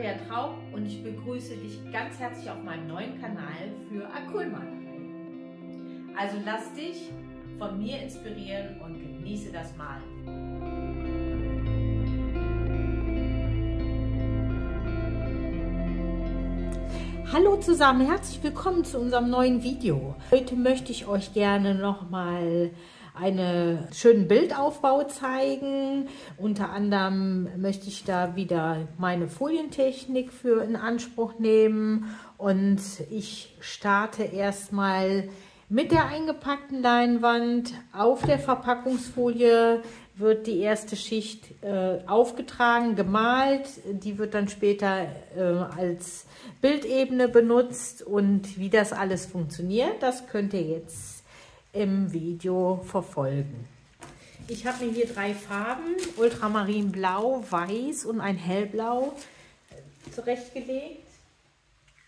Andrea Traub und ich begrüße dich ganz herzlich auf meinem neuen Kanal für Acrylmalerei. Also lass dich von mir inspirieren und genieße das Malen. Hallo zusammen, herzlich willkommen zu unserem neuen Video. Heute möchte ich euch gerne nochmal einen schönen Bildaufbau zeigen. Unter anderem möchte ich da wieder meine Folientechnik für in Anspruch nehmen. Und ich starte erstmal mit der eingepackten Leinwand. Auf der Verpackungsfolie wird die erste Schicht aufgetragen, gemalt. Die wird dann später als Bildebene benutzt. Und wie das alles funktioniert, das könnt ihr jetzt im Video verfolgen. Ich habe mir hier 3 Farben, Ultramarinblau, Weiß und ein Hellblau zurechtgelegt.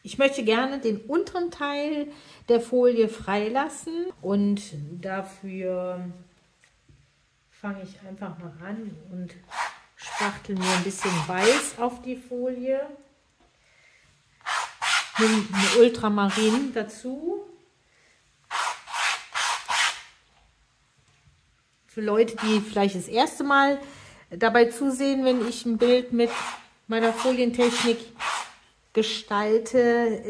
Ich möchte gerne den unteren Teil der Folie freilassen und dafür fange ich einfach mal an und spachtel mir ein bisschen Weiß auf die Folie. Nehme einen Ultramarin dazu. Für Leute, die vielleicht das erste Mal dabei zusehen, wenn ich ein Bild mit meiner Folientechnik gestalte,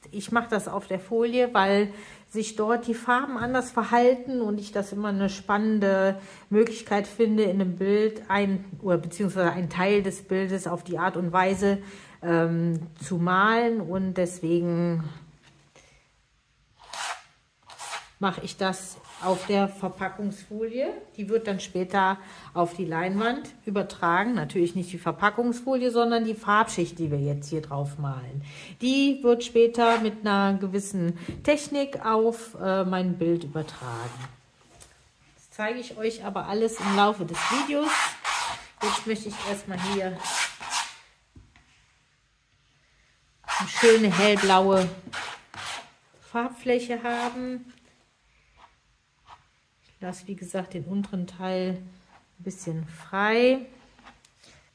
ich mache das auf der Folie, weil sich dort die Farben anders verhalten und ich das immer eine spannende Möglichkeit finde, in einem Bild beziehungsweise einen Teil des Bildes auf die Art und Weise zu malen, und deswegen mache ich das auf der Verpackungsfolie. Die wird dann später auf die Leinwand übertragen. Natürlich nicht die Verpackungsfolie, sondern die Farbschicht, die wir jetzt hier drauf malen. Die wird später mit einer gewissen Technik auf mein Bild übertragen. Das zeige ich euch aber alles im Laufe des Videos. Jetzt möchte ich erstmal hier eine schöne hellblaue Farbfläche haben. Ich lasse, wie gesagt, den unteren Teil ein bisschen frei.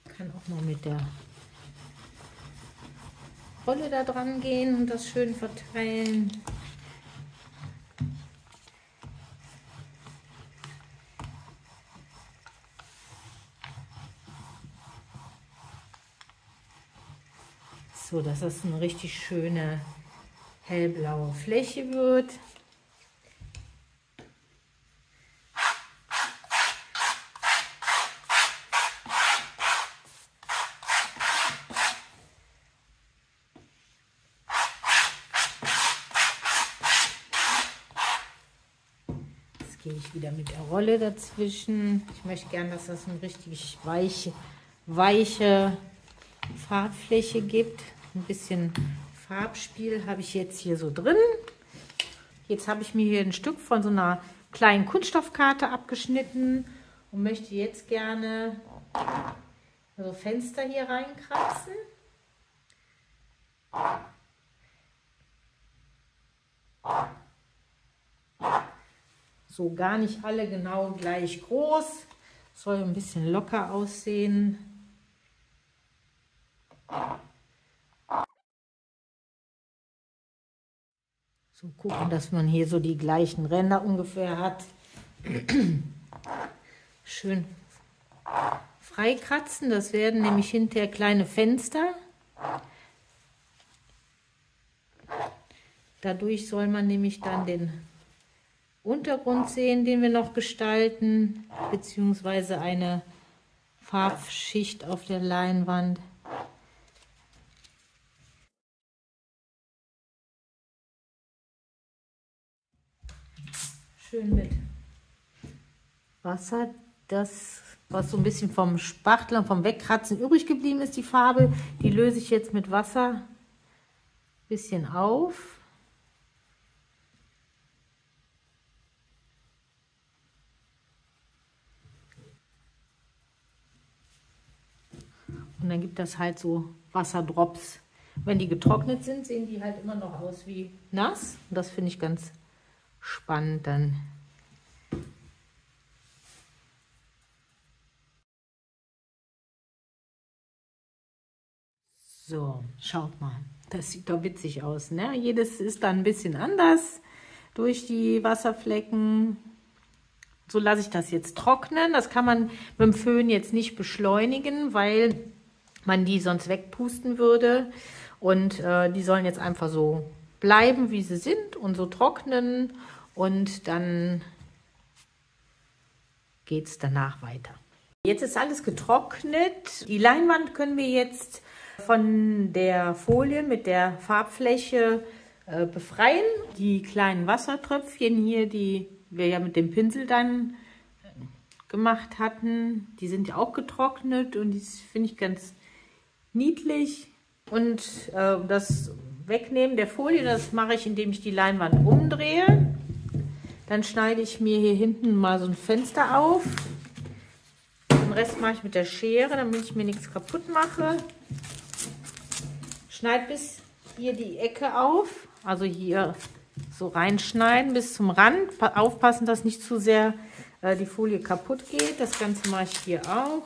Ich kann auch mal mit der Rolle da dran gehen und das schön verteilen. So, dass das eine richtig schöne hellblaue Fläche wird. Gehe ich wieder mit der Rolle dazwischen. Ich möchte gerne, dass das eine richtig weiche Farbfläche gibt. Ein bisschen Farbspiel habe ich jetzt hier so drin. Jetzt habe ich mir hier ein Stück von so einer kleinen Kunststoffkarte abgeschnitten und möchte jetzt gerne so Fenster hier reinkratzen. So gar nicht alle genau gleich groß. Soll ein bisschen locker aussehen. So gucken, dass man hier so die gleichen Ränder ungefähr hat. Schön freikratzen. Das werden nämlich hinterher kleine Fenster. Dadurch soll man nämlich dann den Untergrund sehen, den wir noch gestalten, beziehungsweise eine Farbschicht auf der Leinwand. Schön mit Wasser. Das, was so ein bisschen vom Spachteln, vom Wegkratzen übrig geblieben ist, die Farbe, die löse ich jetzt mit Wasser ein bisschen auf. Und dann gibt das halt so Wasserdrops. Wenn die getrocknet sind, sehen die halt immer noch aus wie nass. Und das finde ich ganz spannend dann. So, schaut mal. Das sieht doch witzig aus, ne? Jedes ist dann ein bisschen anders durch die Wasserflecken. So lasse ich das jetzt trocknen. Das kann man mit dem Föhn jetzt nicht beschleunigen, weil man die sonst wegpusten würde. Und die sollen jetzt einfach so bleiben, wie sie sind und so trocknen. Und dann geht es danach weiter. Jetzt ist alles getrocknet. Die Leinwand können wir jetzt von der Folie mit der Farbfläche befreien. Die kleinen Wassertröpfchen hier, die wir ja mit dem Pinsel dann gemacht hatten, die sind ja auch getrocknet und die finde ich ganz niedlich. Und das Wegnehmen der Folie, das mache ich, indem ich die Leinwand umdrehe. Dann schneide ich mir hier hinten mal so ein Fenster auf. Den Rest mache ich mit der Schere, damit ich mir nichts kaputt mache. Schneide bis hier die Ecke auf, also hier so reinschneiden bis zum Rand. Aufpassen, dass nicht zu sehr die Folie kaputt geht. Das Ganze mache ich hier auch.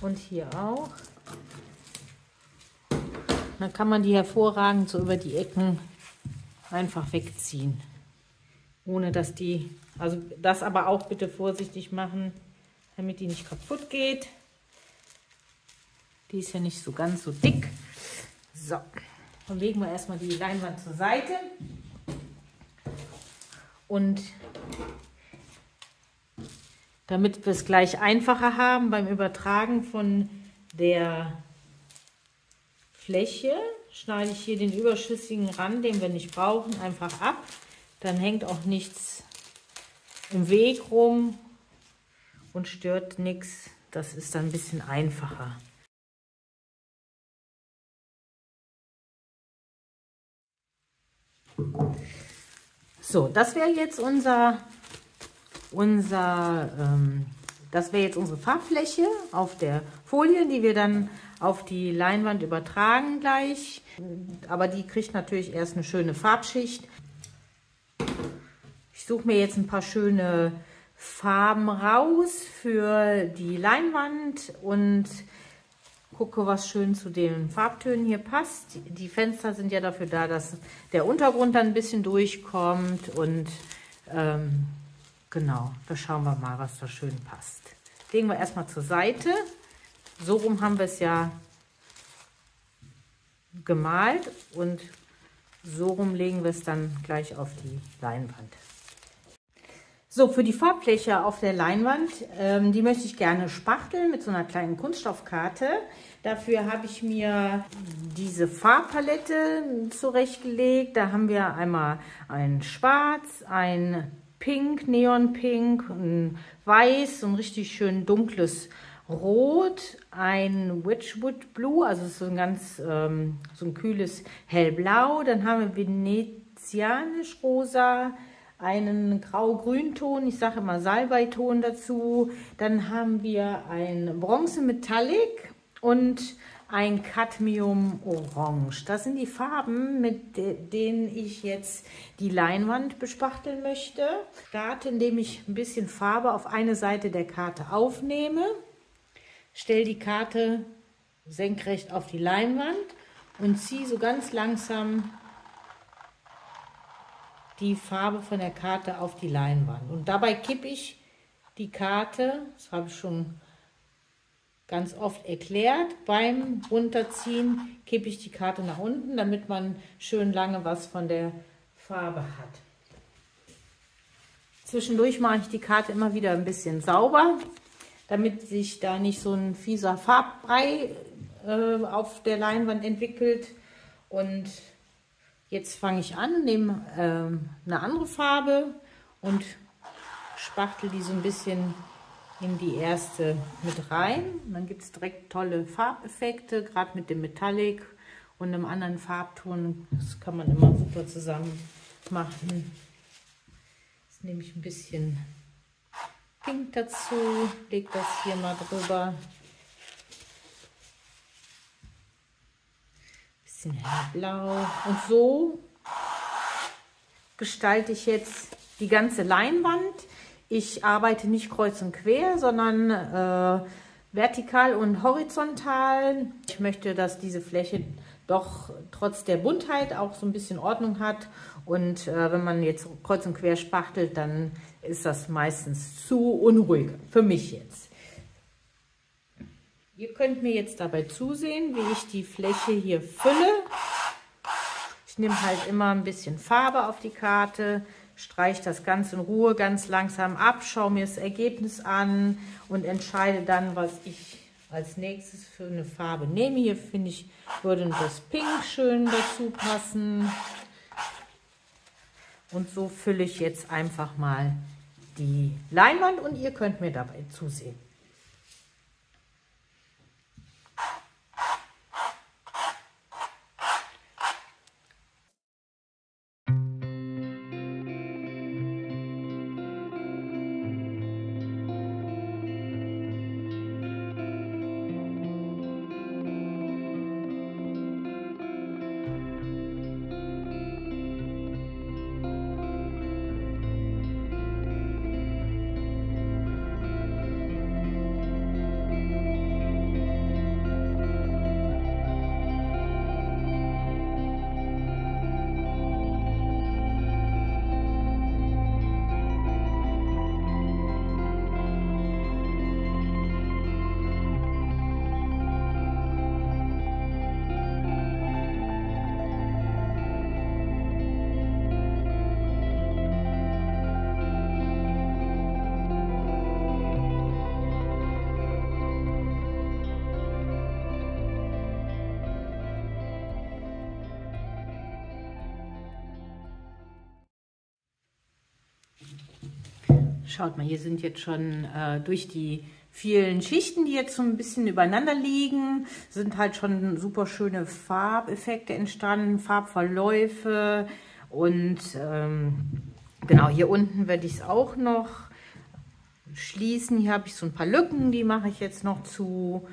Und hier auch. Dann kann man die hervorragend so über die Ecken einfach wegziehen. Ohne dass die, also das aber auch bitte vorsichtig machen, damit die nicht kaputt geht. Die ist ja nicht so ganz so dick. So, dann legen wir erstmal die Leinwand zur Seite. Und damit wir es gleich einfacher haben beim Übertragen von der Fläche, schneide ich hier den überschüssigen Rand, den wir nicht brauchen, einfach ab. Dann hängt auch nichts im Weg rum und stört nichts. Das ist dann ein bisschen einfacher. So, das wäre jetzt unsere Farbfläche auf der Folie, die wir dann auf die Leinwand übertragen gleich. Aber die kriegt natürlich erst eine schöne Farbschicht. Ich suche mir jetzt ein paar schöne Farben raus für die Leinwand und gucke, was schön zu den Farbtönen hier passt. Die Fenster sind ja dafür da, dass der Untergrund dann ein bisschen durchkommt und genau, da schauen wir mal, was da schön passt. Legen wir erstmal zur Seite. So rum haben wir es ja gemalt und so rum legen wir es dann gleich auf die Leinwand. So, für die Farbfläche auf der Leinwand, die möchte ich gerne spachteln mit so einer kleinen Kunststoffkarte. Dafür habe ich mir diese Farbpalette zurechtgelegt. Da haben wir einmal ein Schwarz, ein Pink, Neonpink, ein Weiß, so ein richtig schön dunkles Rot, ein Wedgwood Blue, also so ein ganz so ein kühles Hellblau. Dann haben wir venezianisch Rosa, einen Grau-Grünton, ich sage immer Salbeiton dazu. Dann haben wir ein Bronze Metallic und ein Cadmium Orange. Das sind die Farben, mit denen ich jetzt die Leinwand bespachteln möchte. Ich starte, indem ich ein bisschen Farbe auf eine Seite der Karte aufnehme, stelle die Karte senkrecht auf die Leinwand und ziehe so ganz langsam die Farbe von der Karte auf die Leinwand. Und dabei kippe ich die Karte, das habe ich schon ganz oft erklärt, beim Runterziehen kippe ich die Karte nach unten, damit man schön lange was von der Farbe hat. Zwischendurch mache ich die Karte immer wieder ein bisschen sauber, damit sich da nicht so ein fieser Farbbrei auf der Leinwand entwickelt. Und jetzt fange ich an, nehme eine andere Farbe und spachtel die so ein bisschen in die erste mit rein. Und dann gibt es direkt tolle Farbeffekte, gerade mit dem Metallic und einem anderen Farbton. Das kann man immer super zusammen machen. Jetzt nehme ich ein bisschen Pink dazu, lege das hier mal drüber. Bisschen hellblau. Und so gestalte ich jetzt die ganze Leinwand. Ich arbeite nicht kreuz und quer, sondern vertikal und horizontal. Ich möchte, dass diese Fläche doch trotz der Buntheit auch so ein bisschen Ordnung hat. Und wenn man jetzt kreuz und quer spachtelt, dann ist das meistens zu unruhig, für mich jetzt. Ihr könnt mir jetzt dabei zusehen, wie ich die Fläche hier fülle. Ich nehme halt immer ein bisschen Farbe auf die Karte, streiche das Ganze in Ruhe ganz langsam ab, schaue mir das Ergebnis an und entscheide dann, was ich als nächstes für eine Farbe nehme. Hier finde ich, würde das Pink schön dazu passen. Und so fülle ich jetzt einfach mal die Leinwand und ihr könnt mir dabei zusehen. Schaut mal, hier sind jetzt schon durch die vielen Schichten, die jetzt so ein bisschen übereinander liegen, sind halt schon super schöne Farbeffekte entstanden, Farbverläufe und genau, hier unten werde ich es auch noch schließen. Hier habe ich so ein paar Lücken, die mache ich jetzt noch zu.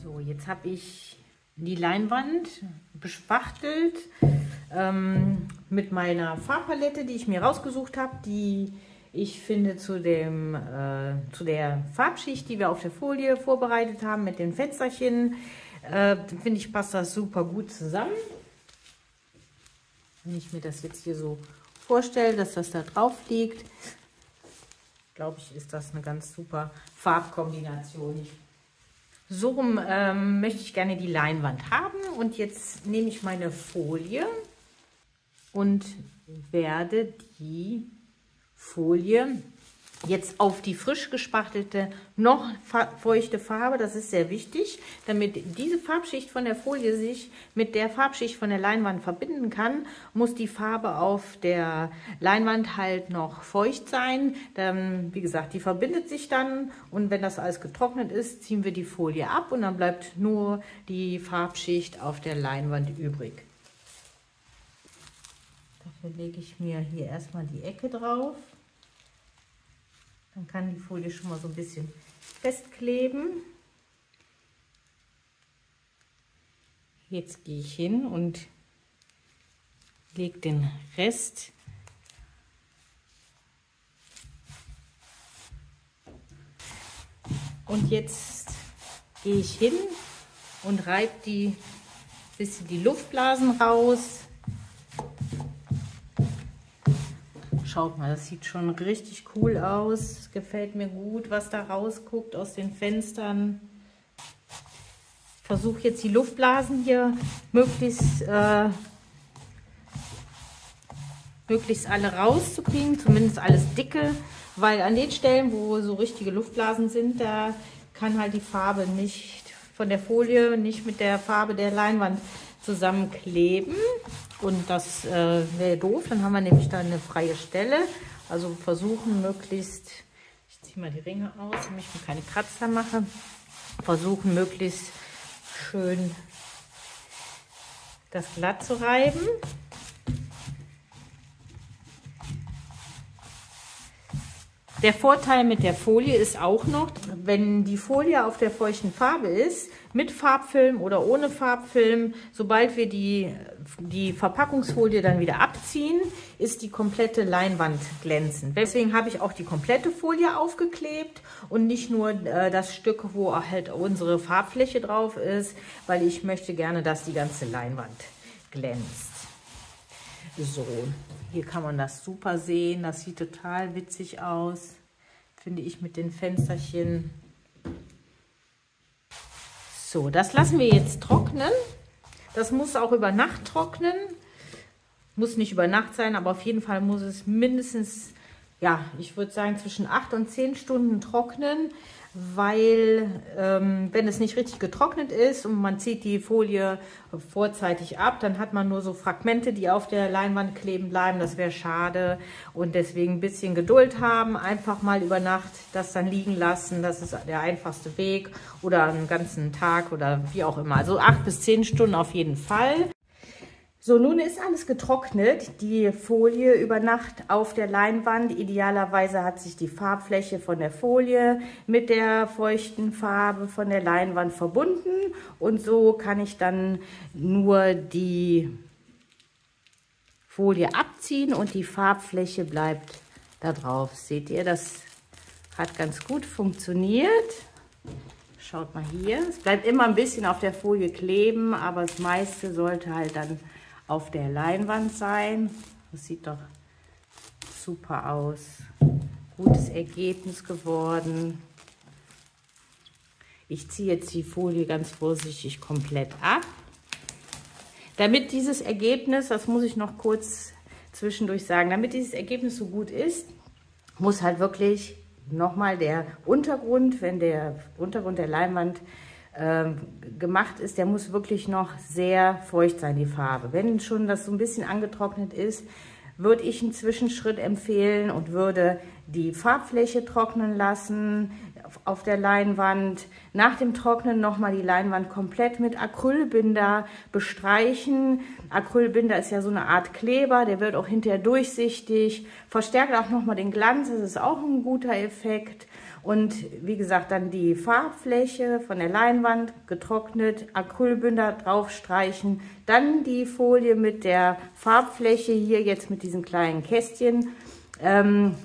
So, jetzt habe ich die Leinwand bespachtelt mit meiner Farbpalette, die ich mir rausgesucht habe, die ich finde zu der Farbschicht, die wir auf der Folie vorbereitet haben mit den Fensterchen, finde ich, passt das super gut zusammen. Wenn ich mir das jetzt hier so vorstelle, dass das da drauf liegt, glaube ich, ist das eine ganz super Farbkombination. So rum möchte ich gerne die Leinwand haben und jetzt nehme ich meine Folie und werde die Folie jetzt auf die frisch gespachtelte, noch feuchte Farbe, das ist sehr wichtig, damit diese Farbschicht von der Folie sich mit der Farbschicht von der Leinwand verbinden kann, muss die Farbe auf der Leinwand halt noch feucht sein. Dann, wie gesagt, die verbindet sich dann und wenn das alles getrocknet ist, ziehen wir die Folie ab und dann bleibt nur die Farbschicht auf der Leinwand übrig. Dafür lege ich mir hier erstmal die Ecke drauf. Dann kann die Folie schon mal so ein bisschen festkleben. Jetzt gehe ich hin und lege den Rest und jetzt gehe ich hin und reibe die bisschen die Luftblasen raus. Schaut mal, das sieht schon richtig cool aus. Es gefällt mir gut, was da rausguckt aus den Fenstern. Ich versuche jetzt die Luftblasen hier möglichst alle rauszukriegen, zumindest alles dicke, weil an den Stellen, wo so richtige Luftblasen sind, da kann halt die Farbe nicht von der Folie, nicht mit der Farbe der Leinwand zusammenkleben. Und das wäre doof, dann haben wir nämlich da eine freie Stelle. Also versuchen möglichst, ich ziehe mal die Ringe aus, damit ich mir keine Kratzer mache, versuchen möglichst schön das glatt zu reiben. Der Vorteil mit der Folie ist auch noch, wenn die Folie auf der feuchten Farbe ist, mit Farbfilm oder ohne Farbfilm, sobald wir die Verpackungsfolie dann wieder abziehen, ist die komplette Leinwand glänzend. Deswegen habe ich auch die komplette Folie aufgeklebt und nicht nur das Stück, wo halt unsere Farbfläche drauf ist, weil ich möchte gerne, dass die ganze Leinwand glänzt. So, hier kann man das super sehen. Das sieht total witzig aus, finde ich, mit den Fensterchen. So, das lassen wir jetzt trocknen. Das muss auch über Nacht trocknen. Muss nicht über Nacht sein, aber auf jeden Fall muss es mindestens, ja, ich würde sagen zwischen 8 und 10 Stunden trocknen, weil wenn es nicht richtig getrocknet ist und man zieht die Folie vorzeitig ab, dann hat man nur so Fragmente, die auf der Leinwand kleben bleiben. Das wäre schade und deswegen ein bisschen Geduld haben, einfach mal über Nacht das dann liegen lassen. Das ist der einfachste Weg oder einen ganzen Tag oder wie auch immer. Also 8 bis 10 Stunden auf jeden Fall. So, nun ist alles getrocknet, die Folie über Nacht auf der Leinwand. Idealerweise hat sich die Farbfläche von der Folie mit der feuchten Farbe von der Leinwand verbunden. Und so kann ich dann nur die Folie abziehen und die Farbfläche bleibt da drauf. Seht ihr, das hat ganz gut funktioniert. Schaut mal hier, es bleibt immer ein bisschen auf der Folie kleben, aber das meiste sollte halt dann auf der Leinwand sein. Das sieht doch super aus. Gutes Ergebnis geworden. Ich ziehe jetzt die Folie ganz vorsichtig komplett ab. Damit dieses Ergebnis, das muss ich noch kurz zwischendurch sagen, damit dieses Ergebnis so gut ist, muss halt wirklich nochmal der Untergrund, wenn der Untergrund der Leinwand gemacht ist, der muss wirklich noch sehr feucht sein, die Farbe. Wenn schon das so ein bisschen angetrocknet ist, würde ich einen Zwischenschritt empfehlen und würde die Farbfläche trocknen lassen auf der Leinwand. Nach dem Trocknen nochmal die Leinwand komplett mit Acrylbinder bestreichen. Acrylbinder ist ja so eine Art Kleber, der wird auch hinterher durchsichtig, verstärkt auch nochmal den Glanz, das ist auch ein guter Effekt. Und wie gesagt, dann die Farbfläche von der Leinwand getrocknet, Acrylbinder draufstreichen, dann die Folie mit der Farbfläche hier jetzt mit diesen kleinen Kästchen, dann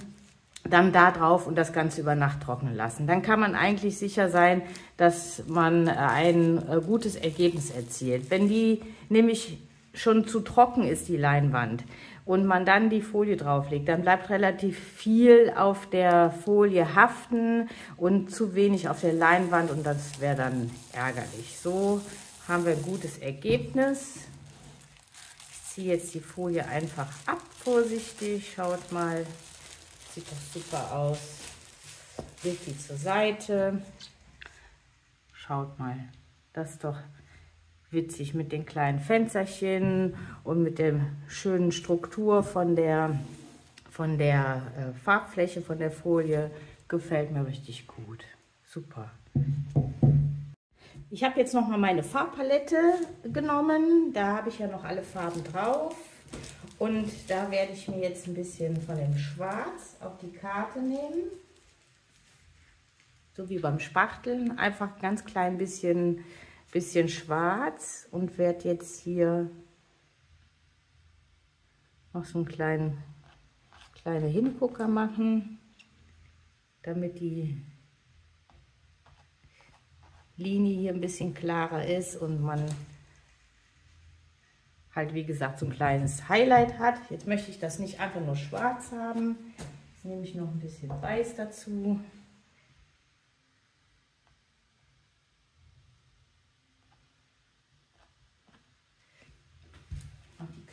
da drauf und das Ganze über Nacht trocknen lassen. Dann kann man eigentlich sicher sein, dass man ein gutes Ergebnis erzielt. Wenn die nämlich schon zu trocken ist, die Leinwand, und man dann die Folie drauflegt, dann bleibt relativ viel auf der Folie haften und zu wenig auf der Leinwand und das wäre dann ärgerlich. So haben wir ein gutes Ergebnis. Ich ziehe jetzt die Folie einfach ab, vorsichtig, schaut mal, sieht doch super aus. Leg die zur Seite, schaut mal, das ist doch witzig mit den kleinen Fensterchen und mit der schönen Struktur von der Farbfläche, von der Folie. Gefällt mir richtig gut. Super. Ich habe jetzt noch mal meine Farbpalette genommen. Da habe ich ja noch alle Farben drauf. Und da werde ich mir jetzt ein bisschen von dem Schwarz auf die Karte nehmen. So wie beim Spachteln. Einfach ganz klein bisschen schwarz und werde jetzt hier noch so einen kleine Hingucker machen, damit die Linie hier ein bisschen klarer ist und man halt, wie gesagt, so ein kleines Highlight hat. Jetzt möchte ich das nicht einfach nur schwarz haben. Jetzt nehme ich noch ein bisschen Weiß dazu.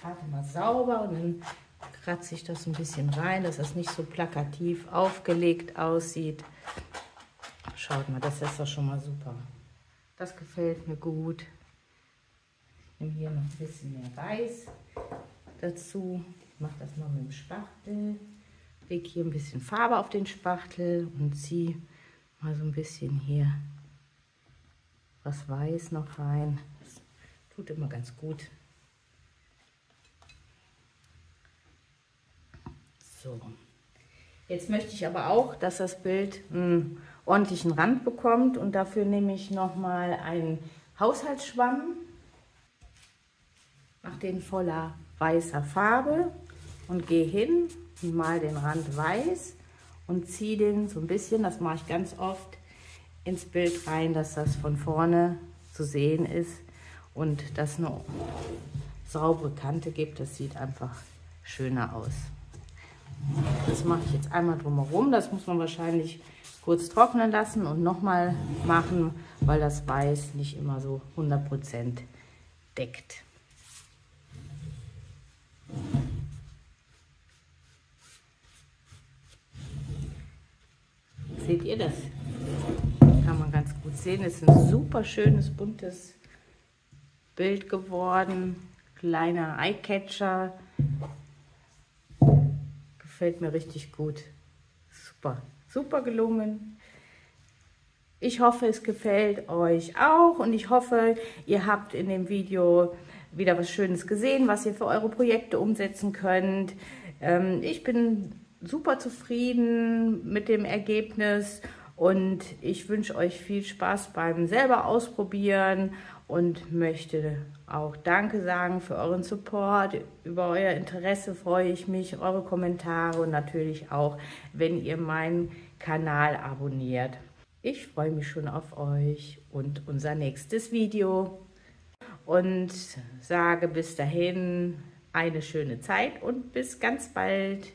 Karte mal sauber und dann kratze ich das ein bisschen rein, dass das nicht so plakativ aufgelegt aussieht. Schaut mal, das ist doch schon mal super. Das gefällt mir gut. Ich nehme hier noch ein bisschen mehr Weiß dazu. Ich mache das mal mit dem Spachtel. Lege hier ein bisschen Farbe auf den Spachtel und ziehe mal so ein bisschen hier was Weiß noch rein. Das tut immer ganz gut. So, Jetzt möchte ich aber auch, dass das Bild einen ordentlichen Rand bekommt und dafür nehme ich nochmal einen Haushaltsschwamm, mache den voller weißer Farbe und gehe hin und mal den Rand weiß und ziehe den so ein bisschen, das mache ich ganz oft, ins Bild rein, dass das von vorne zu sehen ist und dass eine saubere Kante gibt. Das sieht einfach schöner aus. Das mache ich jetzt einmal drumherum. Das muss man wahrscheinlich kurz trocknen lassen und nochmal machen, weil das Weiß nicht immer so 100% deckt. Seht ihr das? Kann man ganz gut sehen. Es ist ein super schönes, buntes Bild geworden. Kleiner Eyecatcher. Gefällt mir richtig gut. Super, super gelungen. Ich hoffe, es gefällt euch auch und ich hoffe, ihr habt in dem Video wieder was Schönes gesehen, was ihr für eure Projekte umsetzen könnt. Ich bin super zufrieden mit dem Ergebnis und ich wünsche euch viel Spaß beim selber ausprobieren und möchte auch Danke sagen für euren Support. Über euer Interesse freue ich mich, eure Kommentare und natürlich auch, wenn ihr meinen Kanal abonniert. Ich freue mich schon auf euch und unser nächstes Video und sage bis dahin eine schöne Zeit und bis ganz bald.